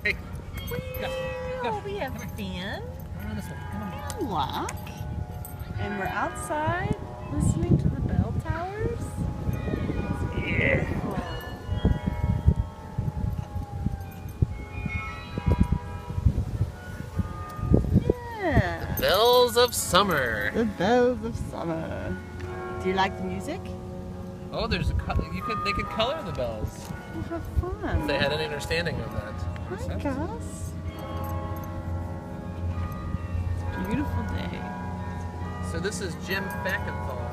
Hey. Well, we have fun. Come on this way. Come on. Lock. And we're outside listening to the bell towers. Yeah. Yeah. Bells of summer. The bells of summer. Do you like the music? Oh, there's they could color the bells. We'll have fun. If they had any understanding of that. Hi, Gus. It's a beautiful day. So this is Jim Fackenthal.